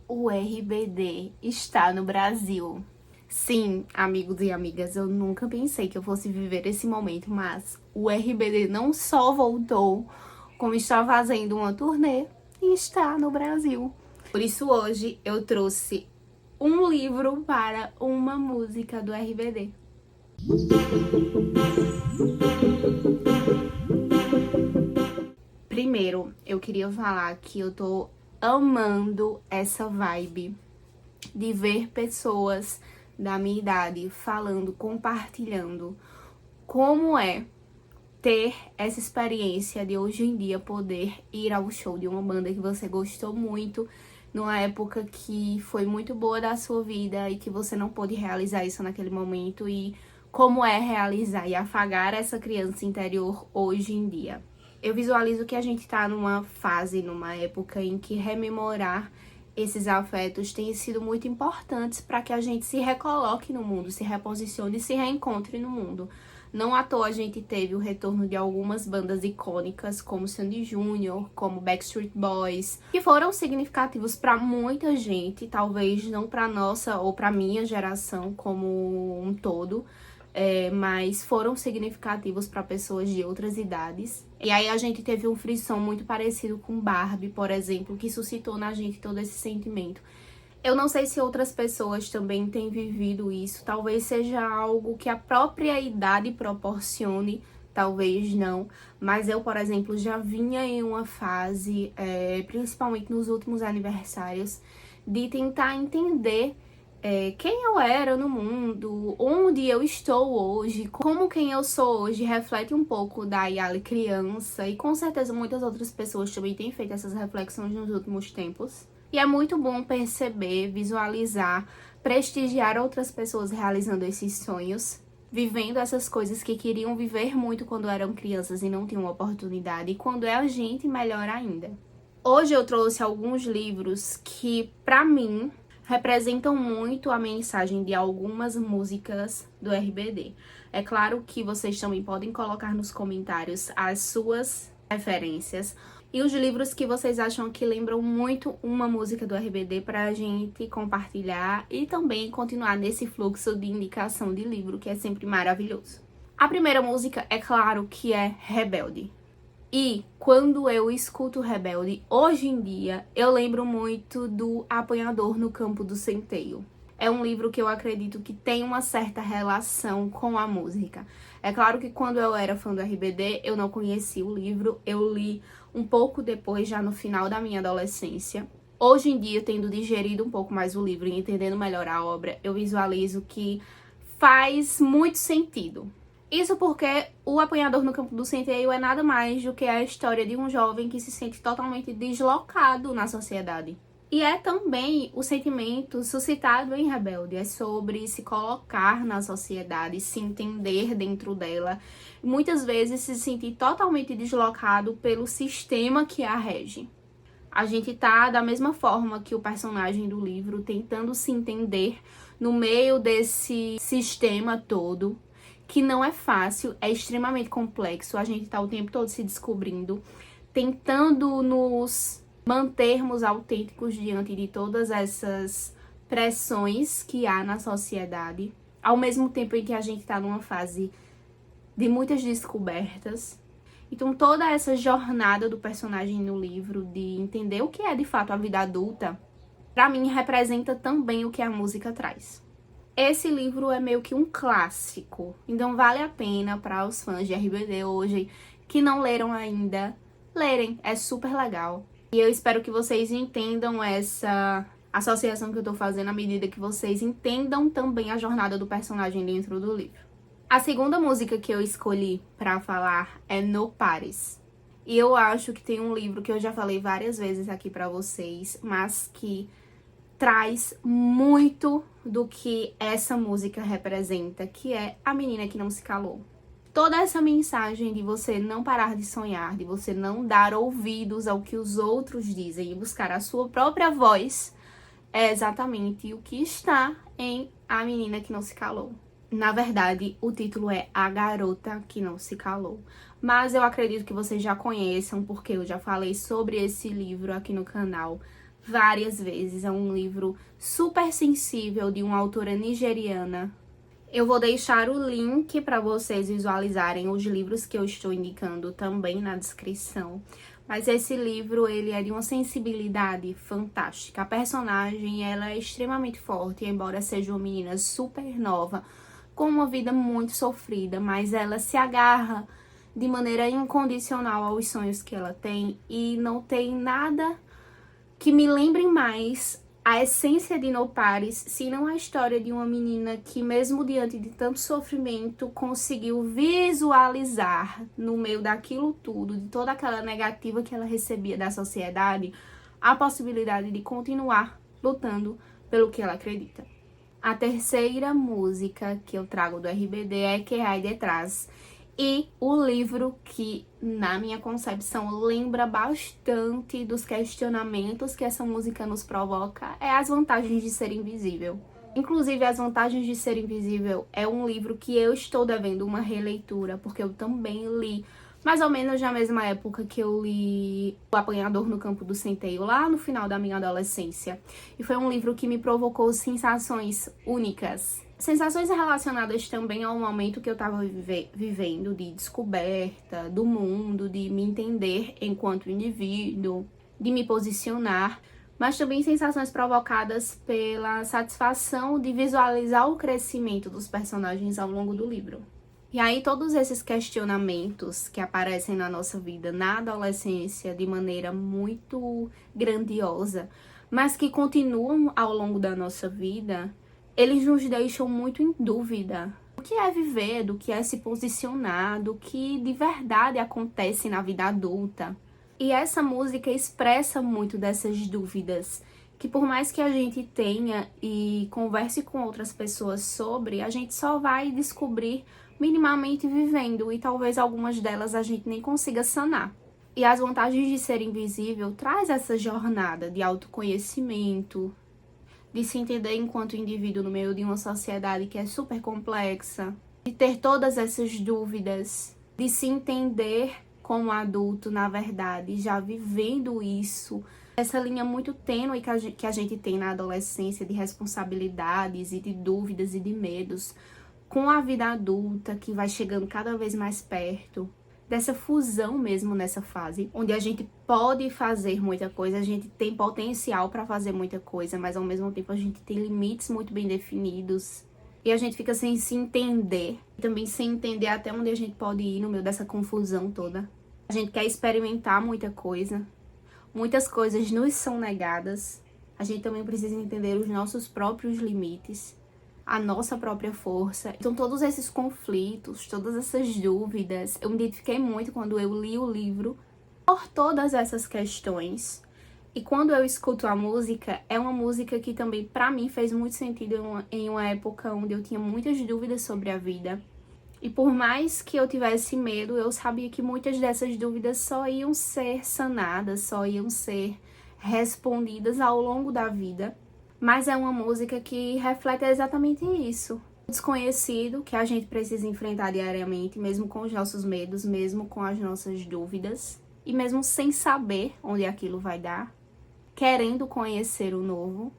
O RBD está no Brasil. Sim, amigos e amigas, eu nunca pensei que eu fosse viver esse momento, mas o RBD não só voltou, como está fazendo uma turnê e está no Brasil. Por isso hoje eu trouxe um livro para uma música do RBD. Primeiro, eu queria falar que eu tô amando essa vibe de ver pessoas da minha idade falando, compartilhando como é ter essa experiência de hoje em dia poder ir ao show de uma banda que você gostou muito, numa época que foi muito boa da sua vida e que você não pôde realizar isso naquele momento, e como é realizar e afagar essa criança interior hoje em dia. Eu visualizo que a gente tá numa fase, numa época em que rememorar esses afetos têm sido muito importantes para que a gente se recoloque no mundo, se reposicione e se reencontre no mundo. Não à toa a gente teve o retorno de algumas bandas icônicas, como Sandy Júnior, como Backstreet Boys, que foram significativos para muita gente, talvez não para nossa ou para minha geração como um todo, mas foram significativos para pessoas de outras idades. E aí a gente teve um frisson muito parecido com Barbie, por exemplo, que suscitou na gente todo esse sentimento. Eu não sei se outras pessoas também têm vivido isso, talvez seja algo que a própria idade proporcione, talvez não, mas eu, por exemplo, já vinha em uma fase, principalmente nos últimos aniversários, de tentar entender quem eu era no mundo, onde eu estou hoje, como quem eu sou hoje reflete um pouco da Yali criança, e com certeza muitas outras pessoas também têm feito essas reflexões nos últimos tempos. E é muito bom perceber, visualizar, prestigiar outras pessoas realizando esses sonhos, vivendo essas coisas que queriam viver muito quando eram crianças e não tinham oportunidade, e quando é a gente, melhor ainda. Hoje eu trouxe alguns livros que, pra mim, representam muito a mensagem de algumas músicas do RBD. É claro que vocês também podem colocar nos comentários as suas referências e os livros que vocês acham que lembram muito uma música do RBD pra gente compartilhar e também continuar nesse fluxo de indicação de livro, que é sempre maravilhoso. A primeira música, é claro que é Rebelde. E quando eu escuto Rebelde, hoje em dia, eu lembro muito do Apanhador no Campo do Centeio. É um livro que eu acredito que tem uma certa relação com a música. É claro que quando eu era fã do RBD, eu não conhecia o livro, eu li um pouco depois, já no final da minha adolescência. Hoje em dia, tendo digerido um pouco mais o livro e entendendo melhor a obra, eu visualizo que faz muito sentido. Isso porque o Apanhador no Campo do Centeio é nada mais do que a história de um jovem que se sente totalmente deslocado na sociedade. E é também o sentimento suscitado em Rebelde, é sobre se colocar na sociedade, se entender dentro dela, muitas vezes se sentir totalmente deslocado pelo sistema que a rege. A gente tá da mesma forma que o personagem do livro, tentando se entender no meio desse sistema todo, que não é fácil, é extremamente complexo. A gente tá o tempo todo se descobrindo, tentando nos mantermos autênticos diante de todas essas pressões que há na sociedade, ao mesmo tempo em que a gente tá numa fase de muitas descobertas. Então toda essa jornada do personagem no livro, de entender o que é de fato a vida adulta, pra mim representa também o que a música traz. Esse livro é meio que um clássico, então vale a pena para os fãs de RBD hoje que não leram ainda, lerem, é super legal. E eu espero que vocês entendam essa associação que eu tô fazendo à medida que vocês entendam também a jornada do personagem dentro do livro. A segunda música que eu escolhi para falar é No Pares. E eu acho que tem um livro que eu já falei várias vezes aqui para vocês, mas que traz muito do que essa música representa, que é A Menina que Não Se Calou. Toda essa mensagem de você não parar de sonhar, de você não dar ouvidos ao que os outros dizem e buscar a sua própria voz, é exatamente o que está em A Menina que Não Se Calou. Na verdade, o título é A Garota que Não Se Calou, mas eu acredito que vocês já conheçam, porque eu já falei sobre esse livro aqui no canal várias vezes. É um livro super sensível de uma autora nigeriana. Eu vou deixar o link para vocês visualizarem os livros que eu estou indicando também na descrição. Mas esse livro, ele é de uma sensibilidade fantástica. A personagem, ela é extremamente forte, embora seja uma menina super nova, com uma vida muito sofrida, mas ela se agarra de maneira incondicional aos sonhos que ela tem e não tem nada que me lembre mais a essência de No Pares, senão a história de uma menina que, mesmo diante de tanto sofrimento, conseguiu visualizar no meio daquilo tudo, de toda aquela negativa que ela recebia da sociedade, a possibilidade de continuar lutando pelo que ela acredita. A terceira música que eu trago do RBD é Que Hay Detrás. E o livro que, na minha concepção, lembra bastante dos questionamentos que essa música nos provoca é As Vantagens de Ser Invisível. Inclusive, As Vantagens de Ser Invisível é um livro que eu estou devendo uma releitura, porque eu também li mais ou menos na mesma época que eu li O Apanhador no Campo do Centeio, lá no final da minha adolescência. E foi um livro que me provocou sensações únicas. Sensações relacionadas também ao momento que eu estava vivendo, de descoberta do mundo, de me entender enquanto indivíduo, de me posicionar, mas também sensações provocadas pela satisfação de visualizar o crescimento dos personagens ao longo do livro. E aí todos esses questionamentos que aparecem na nossa vida na adolescência de maneira muito grandiosa, mas que continuam ao longo da nossa vida, eles nos deixam muito em dúvida do que é viver, do que é se posicionar, do que de verdade acontece na vida adulta. E essa música expressa muito dessas dúvidas, que por mais que a gente tenha e converse com outras pessoas sobre, a gente só vai descobrir minimamente vivendo, e talvez algumas delas a gente nem consiga sanar. E As Vantagens de Ser Invisível traz essa jornada de autoconhecimento, de se entender enquanto indivíduo no meio de uma sociedade que é super complexa, de ter todas essas dúvidas, de se entender como adulto, na verdade, já vivendo isso. Essa linha muito tênue que a gente tem na adolescência de responsabilidades e de dúvidas e de medos, com a vida adulta que vai chegando cada vez mais perto, dessa fusão mesmo nessa fase, onde a gente pode fazer muita coisa, a gente tem potencial para fazer muita coisa, mas ao mesmo tempo a gente tem limites muito bem definidos e a gente fica sem se entender, também sem entender até onde a gente pode ir no meio dessa confusão toda. A gente quer experimentar muita coisa, muitas coisas nos são negadas, a gente também precisa entender os nossos próprios limites, a nossa própria força. Então todos esses conflitos, todas essas dúvidas, eu me identifiquei muito quando eu li o livro por todas essas questões. E quando eu escuto a música, é uma música que também pra mim fez muito sentido em uma época onde eu tinha muitas dúvidas sobre a vida. E por mais que eu tivesse medo, eu sabia que muitas dessas dúvidas só iam ser sanadas, só iam ser respondidas ao longo da vida. Mas é uma música que reflete exatamente isso. O desconhecido que a gente precisa enfrentar diariamente, mesmo com os nossos medos, mesmo com as nossas dúvidas, e mesmo sem saber onde aquilo vai dar, querendo conhecer o novo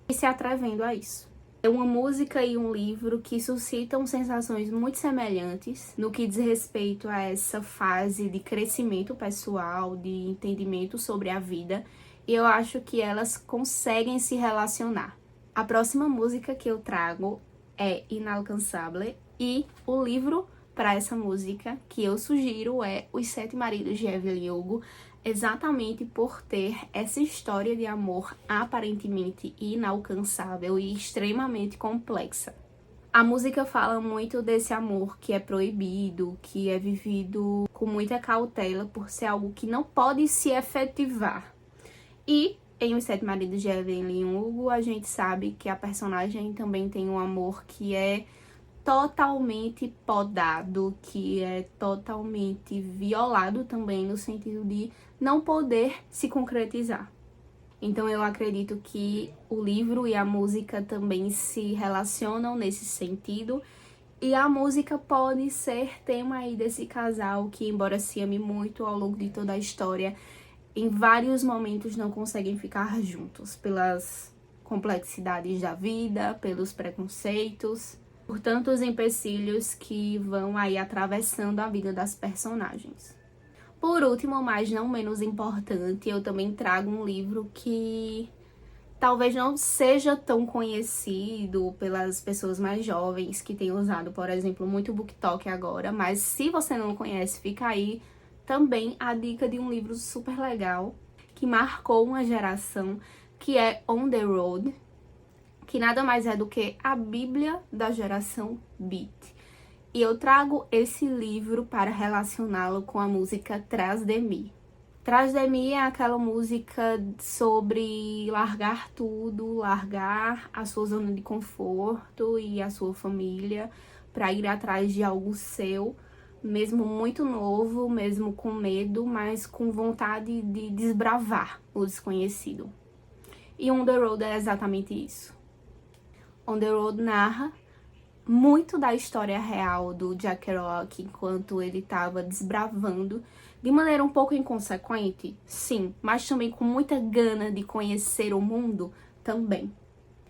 e se atrevendo a isso. É uma música e um livro que suscitam sensações muito semelhantes no que diz respeito a essa fase de crescimento pessoal, de entendimento sobre a vida, e eu acho que elas conseguem se relacionar. A próxima música que eu trago é Inalcançable, e o livro para essa música que eu sugiro é Os Sete Maridos de Evelyn Hugo, exatamente por ter essa história de amor aparentemente inalcançável e extremamente complexa. A música fala muito desse amor que é proibido, que é vivido com muita cautela por ser algo que não pode se efetivar. E em Os Sete Maridos de Evelyn Hugo, a gente sabe que a personagem também tem um amor que é totalmente podado, que é totalmente violado também, no sentido de não poder se concretizar. Então eu acredito que o livro e a música também se relacionam nesse sentido, e a música pode ser tema aí desse casal que, embora se ame muito ao longo de toda a história, em vários momentos não conseguem ficar juntos, pelas complexidades da vida, pelos preconceitos, por tantos empecilhos que vão aí atravessando a vida das personagens. Por último, mas não menos importante, eu também trago um livro que talvez não seja tão conhecido pelas pessoas mais jovens que têm usado, por exemplo, muito o BookTok agora, mas se você não conhece, fica aí também a dica de um livro super legal que marcou uma geração, que é On the Road, que nada mais é do que a Bíblia da geração Beat. E eu trago esse livro para relacioná-lo com a música Trás de Mim. Trás de Mim é aquela música sobre largar tudo, largar a sua zona de conforto e a sua família para ir atrás de algo seu, mesmo muito novo, mesmo com medo, mas com vontade de desbravar o desconhecido. E On the Road é exatamente isso. On the Road narra muito da história real do Jack Kerouac enquanto ele estava desbravando de maneira um pouco inconsequente, sim, mas também com muita gana de conhecer o mundo também.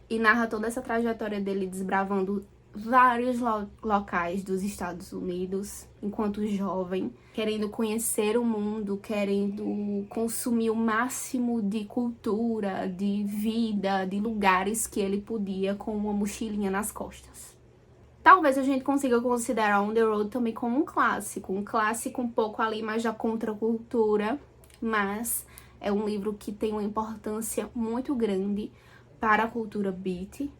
E narra toda essa trajetória dele desbravando vários locais dos Estados Unidos enquanto jovem, querendo conhecer o mundo, querendo consumir o máximo de cultura, de vida, de lugares que ele podia com uma mochilinha nas costas. Talvez a gente consiga considerar On the Road também como um clássico um pouco ali mais da contracultura, mas é um livro que tem uma importância muito grande para a cultura beat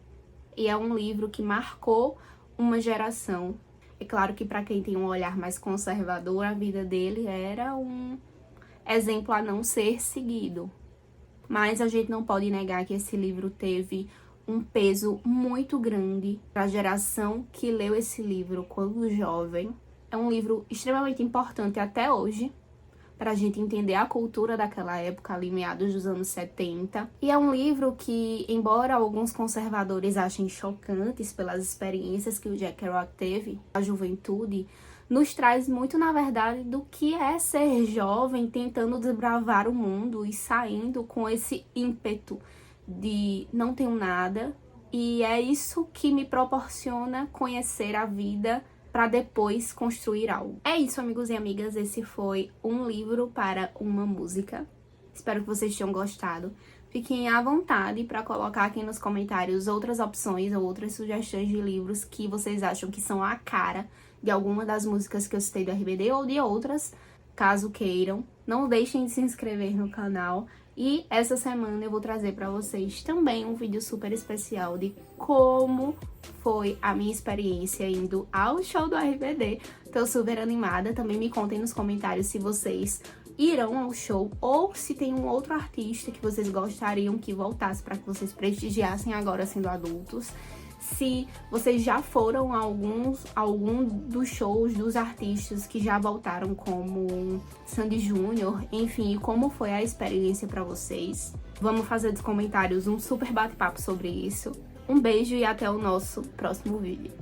e é um livro que marcou uma geração. É claro que para quem tem um olhar mais conservador, a vida dele era um exemplo a não ser seguido, mas a gente não pode negar que esse livro teve um peso muito grande para a geração que leu esse livro quando jovem. É um livro extremamente importante até hoje, para a gente entender a cultura daquela época, ali meados dos anos 70. E é um livro que, embora alguns conservadores achem chocantes pelas experiências que o Jack Kerouac teve na juventude, nos traz muito, na verdade, do que é ser jovem, tentando desbravar o mundo e saindo com esse ímpeto de não tenho nada, e é isso que me proporciona conhecer a vida para depois construir algo. É isso, amigos e amigas, esse foi um livro para uma música. Espero que vocês tenham gostado. Fiquem à vontade para colocar aqui nos comentários outras opções ou outras sugestões de livros que vocês acham que são a cara de alguma das músicas que eu citei do RBD ou de outras, caso queiram. Não deixem de se inscrever no canal. E essa semana eu vou trazer para vocês também um vídeo super especial de como foi a minha experiência indo ao show do RBD. Tô super animada. Também me contem nos comentários se vocês irão ao show ou se tem um outro artista que vocês gostariam que voltasse para que vocês prestigiassem agora sendo adultos. Se vocês já foram a algum dos shows dos artistas que já voltaram, como Sandy Júnior, enfim, como foi a experiência para vocês. Vamos fazer nos comentários um super bate-papo sobre isso. Um beijo e até o nosso próximo vídeo.